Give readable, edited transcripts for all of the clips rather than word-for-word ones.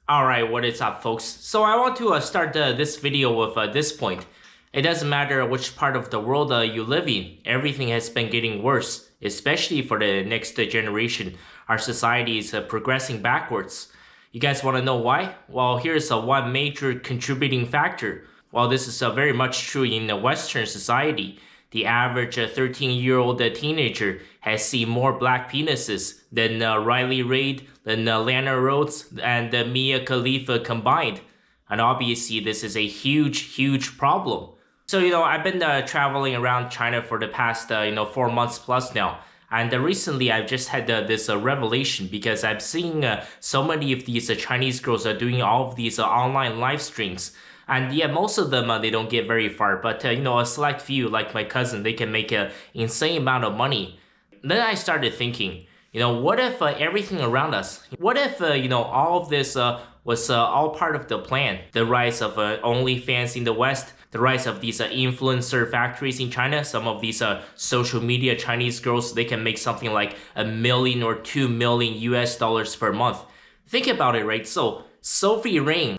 Alright, what is up folks? So I want to start this video with this point. It doesn't matter which part of the world you live in, everything has been getting worse, especially for the next generation. Our society is progressing backwards. You guys want to know why? Well, here's one major contributing factor. While this is very much true in the Western society, the average 13-year-old teenager has seen more black penises than Riley Reid, than Lana Rhoades, and Mia Khalifa combined. And obviously, this is a huge problem. So, I've been traveling around China for the past, 4 months plus now. And recently, I've just had this revelation because I'm seeing so many of these Chinese girls are doing all of these online live streams. And yeah, most of them, they don't get very far. But, a select few, like my cousin, they can make an insane amount of money. Then I started thinking, what if everything around us, what if, all of this was all part of the plan? The rise of OnlyFans in the West, the rise of these influencer factories in China. Some of these social media Chinese girls, they can make something like $1 million or $2 million US per month. Think about it, right? So Sophie Rain,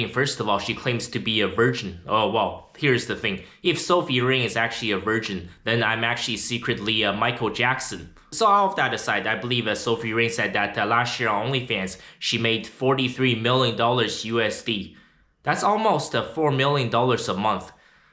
first of all, she claims to be a virgin. Oh, well, here's the thing. If Sophie Rain is actually a virgin, then I'm actually secretly Michael Jackson. So all of that aside, I believe Sophie Rain said that last year on OnlyFans, she made $43 million USD. That's almost $4 million a month.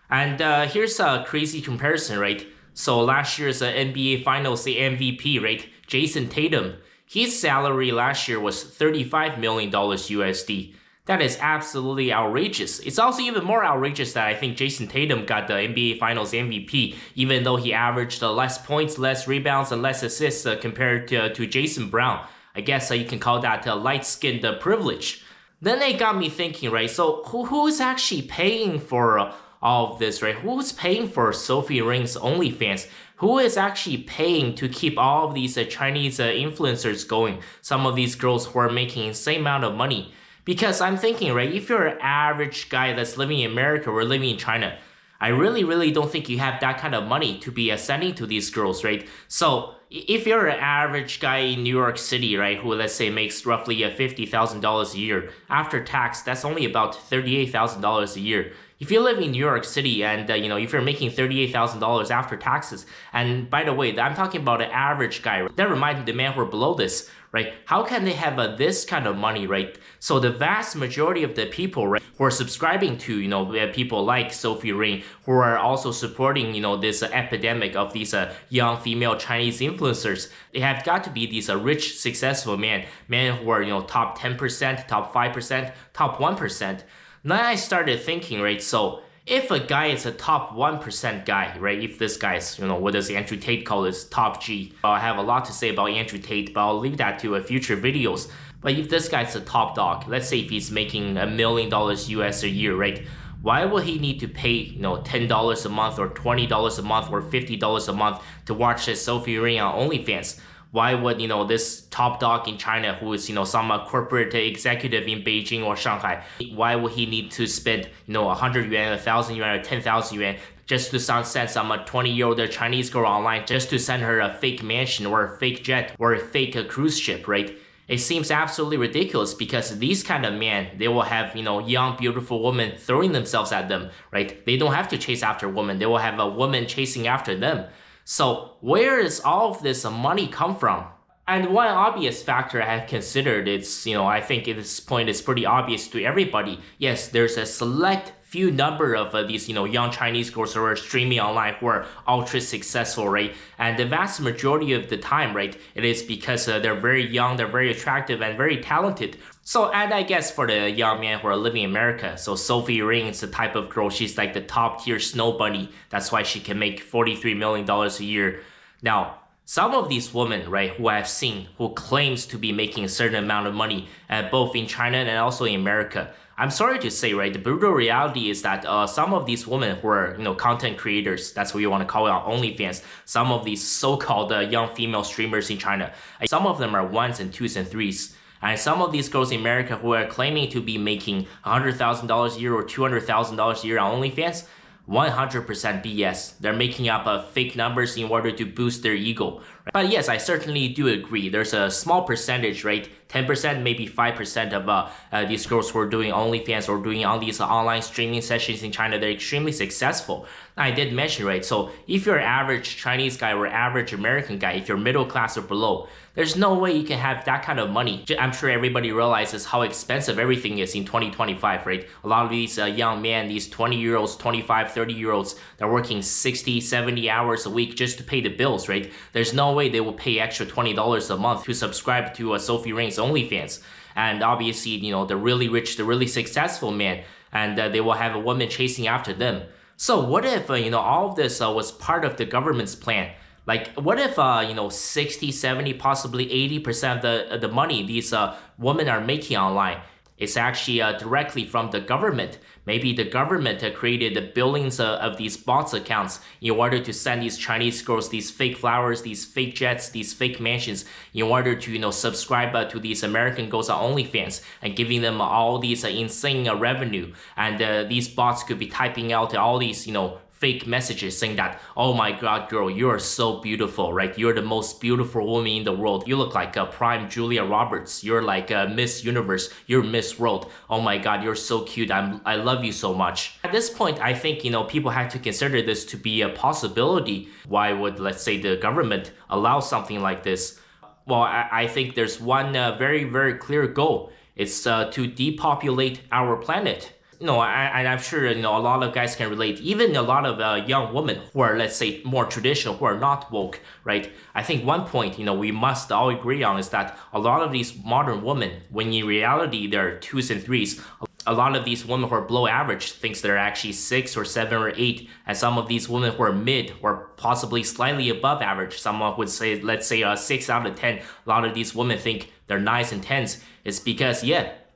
And here's a crazy comparison, right? So last year's NBA Finals MVP, right? Jason Tatum. His salary last year was $35 million USD. That is absolutely outrageous. It's also even more outrageous that I think Jason Tatum got the NBA Finals MVP, even though he averaged less points, less rebounds, and less assists compared to Jason Brown. I guess you can call that light-skinned privilege. Then it got me thinking, right? So who's actually paying for all of this, right? Who's paying for Sophie Rain's OnlyFans? Who is actually paying to keep all of these Chinese influencers going? Some of these girls who are making insane amount of money. Because I'm thinking, right, if you're an average guy that's living in America or living in China, I really don't think you have that kind of money to be sending to these girls, right? So if you're an average guy in New York City, right, who let's say makes roughly $50,000 a year, after tax, that's only about $38,000 a year. If you live in New York City and, if you're making $38,000 after taxes, and by the way, I'm talking about an average guy, never mind the man who are below this, right? How can they have this kind of money, right? So the vast majority of the people, right, who are subscribing to, people like Sophie Rain, who are also supporting, this epidemic of these young female Chinese influencers, they have got to be these rich, successful men who are, top 10%, top 5%, top 1%. Then I started thinking, right, so if a guy is a top 1% guy, right, if this guy is, what does Andrew Tate call this, top G? I have a lot to say about Andrew Tate, but I'll leave that to future videos. But if this guy's a top dog, let's say if he's making $1 million US a year, right, why will he need to pay, $10 a month or $20 a month or $50 a month to watch Sophie Rain on OnlyFans? Why would, this top dog in China who is, some corporate executive in Beijing or Shanghai, why would he need to spend, 100 yuan, 1,000 yuan, or 10,000 yuan just to send some 20-year-old Chinese girl online just to send her a fake mansion or a fake jet or a fake cruise ship, right? It seems absolutely ridiculous because these kind of men, they will have, young, beautiful women throwing themselves at them, right? They don't have to chase after women. They will have a woman chasing after them. So where does all of this money come from? And one obvious factor I have considered, it's, I think at this point it's pretty obvious to everybody. Yes, there's a select few number of these, young Chinese girls who are streaming online who are ultra successful, right? And the vast majority of the time, right, it is because they're very young, they're very attractive and very talented. So, and I guess for the young men who are living in America, so Sophie Rain is the type of girl, she's like the top tier snow bunny. That's why she can make $43 million a year. Now, some of these women, right, who I've seen, who claims to be making a certain amount of money, both in China and also in America, I'm sorry to say, right, the brutal reality is that some of these women who are, content creators, that's what you want to call it on OnlyFans, some of these so-called young female streamers in China, some of them are ones and twos and threes. And some of these girls in America who are claiming to be making $100,000 a year or $200,000 a year on OnlyFans, 100% BS. They're making up fake numbers in order to boost their ego, But yes, I certainly do agree. There's a small percentage, right? 10%, maybe 5% of these girls who are doing OnlyFans or doing all these online streaming sessions in China, they're extremely successful. I did mention, right? So if you're an average Chinese guy or average American guy, if you're middle class or below, there's no way you can have that kind of money. I'm sure everybody realizes how expensive everything is in 2025, right? A lot of these young men, these 20-year-olds, 25, 30-year-olds, they're working 60, 70 hours a week just to pay the bills, right? There's no way they will pay extra $20 a month to subscribe to Sophie Ring's OnlyFans. And obviously, you know, the really rich, the really successful men, and they will have a woman chasing after them. So what if, you know, all of this was part of the government's plan? Like, what if, you know, 60, 70, possibly 80% of the money these women are making online is actually directly from the government? Maybe the government created the billions of these bots accounts in order to send these Chinese girls these fake flowers, these fake jets, these fake mansions, in order to, you know, subscribe to these American girls on OnlyFans and giving them all these insane revenue. And these bots could be typing out all these, you know, fake messages saying that, oh my god, girl, you are so beautiful, right? You're the most beautiful woman in the world. You look like a prime Julia Roberts. You're like a Miss Universe. You're Miss World. Oh my god, you're so cute. I love you so much. At this point, I think, you know, people have to consider this to be a possibility. Why would, let's say, the government allow something like this? Well, I think there's one very, very clear goal. It's to depopulate our planet. You know, I'm sure, you know, a lot of guys can relate. Even a lot of young women who are, let's say, more traditional, who are not woke, right? I think one point, you know, we must all agree on is that a lot of these modern women, when in reality they're 2s and 3s, a lot of these women who are below average thinks they're actually 6 or 7 or 8, and some of these women who are mid or possibly slightly above average, someone would say, let's say 6 out of 10, a lot of these women think they're 9s and 10s. It's because,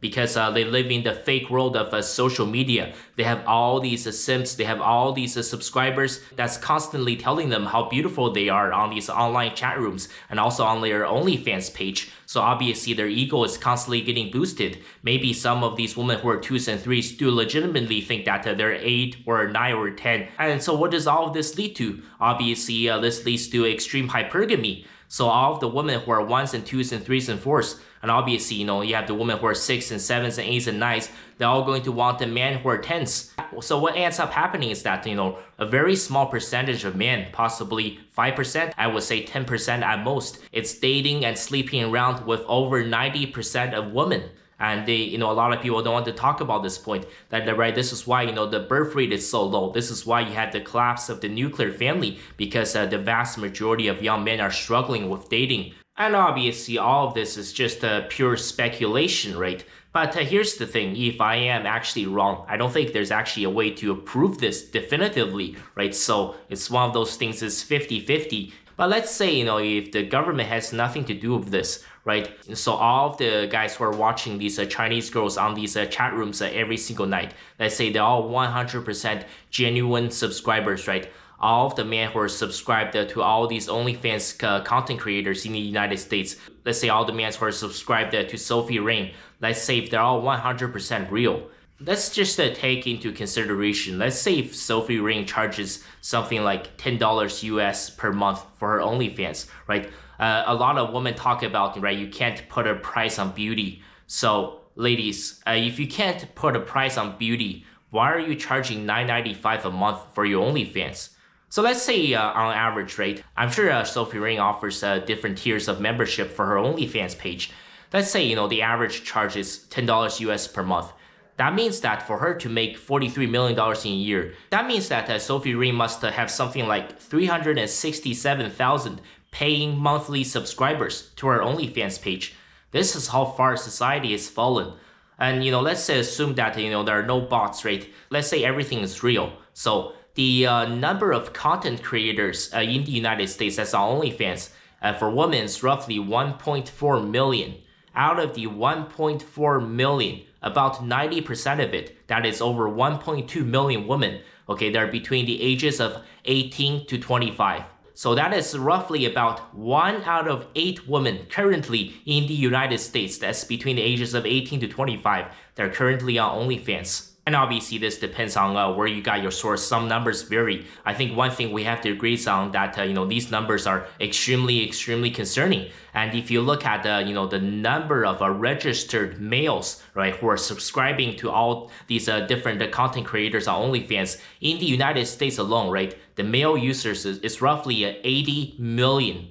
because they live in the fake world of social media. They have all these simps, they have all these subscribers that's constantly telling them how beautiful they are on these online chat rooms and also on their OnlyFans page. So obviously their ego is constantly getting boosted. Maybe some of these women who are 2s and 3s do legitimately think that they're 8 or 9 or 10. And so what does all of this lead to? Obviously this leads to extreme hypergamy. So all of the women who are 1s and 2s and 3s and 4s, and obviously, you know, you have the women who are 6s and 7s and 8s and 9s, they're all going to want the men who are 10s. So what ends up happening is that, you know, a very small percentage of men, possibly 5%, I would say 10% at most, it's dating and sleeping around with over 90% of women. And they, you know, a lot of people don't want to talk about this point, that, right, this is why, you know, the birth rate is so low. This is why you have the collapse of the nuclear family, because the vast majority of young men are struggling with dating. And obviously all of this is just pure speculation, right? But here's the thing, if I am actually wrong, I don't think there's actually a way to prove this definitively, right? So it's one of those things, is 50-50. But let's say, you know, if the government has nothing to do with this, right? So all of the guys who are watching these Chinese girls on these chat rooms every single night, let's say they're all 100% genuine subscribers, right? All of the men who are subscribed to all these OnlyFans content creators in the United States, let's say all the men who are subscribed to Sophie Ring, let's say if they're all 100% real. Let's just take into consideration, let's say if Sophie Ring charges something like $10 US per month for her OnlyFans, right? A lot of women talk about, right, you can't put a price on beauty. So ladies, if you can't put a price on beauty, why are you charging $9.95 a month for your OnlyFans? So let's say on average, right, I'm sure Sophie Ring offers different tiers of membership for her OnlyFans page. Let's say, you know, the average charge is $10 US per month. That means that for her to make $43 million in a year, that means that Sophie Ring must have something like 367,000 paying monthly subscribers to her OnlyFans page. This is how far society has fallen. And, you know, let's assume that, you know, there are no bots, right? Let's say everything is real. So the number of content creators in the United States that's on OnlyFans for women is roughly 1.4 million. Out of the 1.4 million, about 90% of it, that is over 1.2 million women, okay, they're between the ages of 18 to 25. So that is roughly about 1 out of 8 women currently in the United States, that's between the ages of 18 to 25, they're currently on OnlyFans. And obviously this depends on where you got your source. Some numbers vary. I think one thing we have to agree on that, these numbers are extremely concerning. And if you look at the number of registered males, right, who are subscribing to all these different content creators on OnlyFans in the United States alone, right, the male users is roughly 80 million.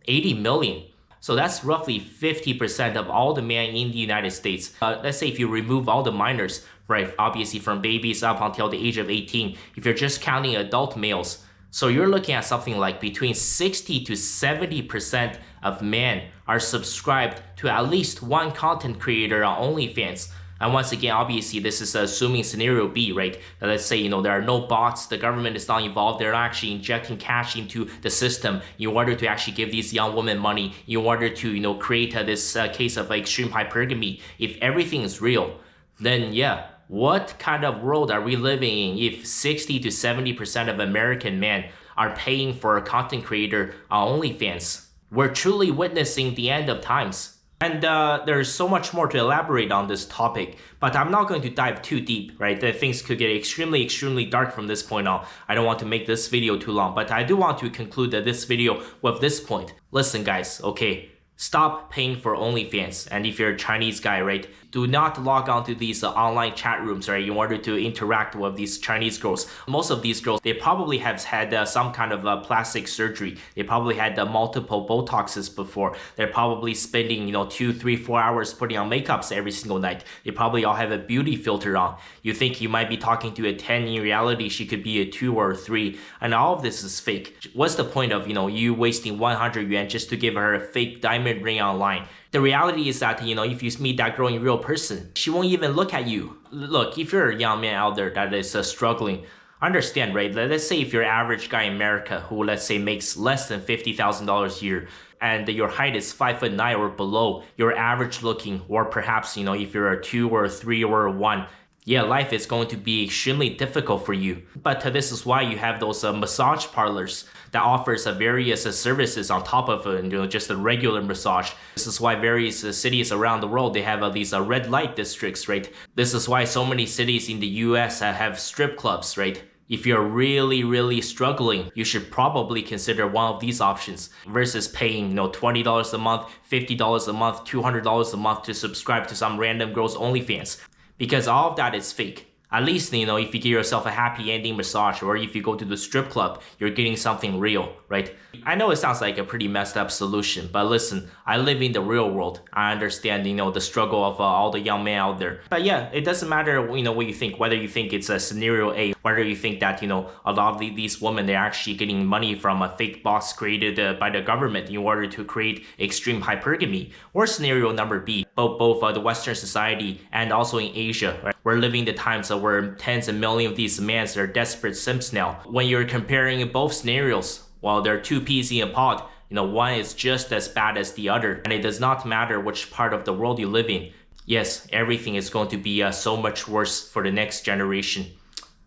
80 million. So that's roughly 50% of all the men in the United States. Let's say if you remove all the minors, right, obviously from babies up until the age of 18, if you're just counting adult males, so you're looking at something like between 60 to 70% of men are subscribed to at least one content creator on OnlyFans. And once again, obviously, this is assuming scenario B, right? Let's say, there are no bots, the government is not involved, they're not actually injecting cash into the system in order to actually give these young women money, in order to, create this case of extreme hypergamy. If everything is real, then yeah, what kind of world are we living in if 60 to 70% of American men are paying for a content creator on OnlyFans? We're truly witnessing the end of times. And there's so much more to elaborate on this topic, but I'm not going to dive too deep, right? Things could get extremely dark from this point on. I don't want to make this video too long, but I do want to conclude this video with this point. Listen, guys, okay? Stop paying for OnlyFans. And if you're a Chinese guy, right, do not log on to these online chat rooms, right, in order to interact with these Chinese girls. Most of these girls, they probably have had some kind of plastic surgery. They probably had multiple Botoxes before. They're probably spending, 2, 3, 4 hours putting on makeups every single night. They probably all have a beauty filter on. You think you might be talking to a 10, in reality, she could be a 2 or a 3. And all of this is fake. What's the point of, you wasting 100 yuan just to give her a fake diamond ring online? The reality is that, if you meet that girl in real person, she won't even look at you. Look, if you're a young man out there that is struggling, understand, right? Let's say if you're an average guy in America who, let's say, makes less than $50,000 a year, and your height is 5'9" or below, you're average looking, or perhaps, if you're a 2 or a 3 or a 1, yeah, life is going to be extremely difficult for you. But this is why you have those massage parlors that offers various services on top of just a regular massage. This is why various cities around the world, they have these red light districts, right? This is why so many cities in the US have strip clubs, right? If you're really struggling, you should probably consider one of these options versus paying, $20 a month, $50 a month, $200 a month to subscribe to some random girl's OnlyFans. Because all of that is fake. At least, if you give yourself a happy ending massage, or if you go to the strip club, you're getting something real, right? I know it sounds like a pretty messed up solution, but listen, I live in the real world. I understand, the struggle of all the young men out there. But yeah, it doesn't matter, what you think, whether you think it's a scenario A, whether you think that, a lot of these women, they're actually getting money from a fake box created by the government in order to create extreme hypergamy, or scenario number B, both the Western society and also in Asia, right? We're living the times where tens of millions of these men are desperate simps now. When you're comparing both scenarios, well, there are two peas in a pod. One is just as bad as the other, and it does not matter which part of the world you live in. Yes, everything is going to be so much worse for the next generation.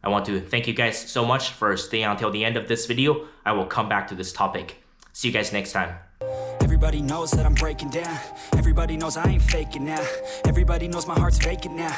I want to thank you guys so much for staying until the end of this video. I will come back to this topic. See you guys next time. Everybody knows that I'm breaking down. Everybody knows I ain't faking now. Everybody knows my heart's faking now.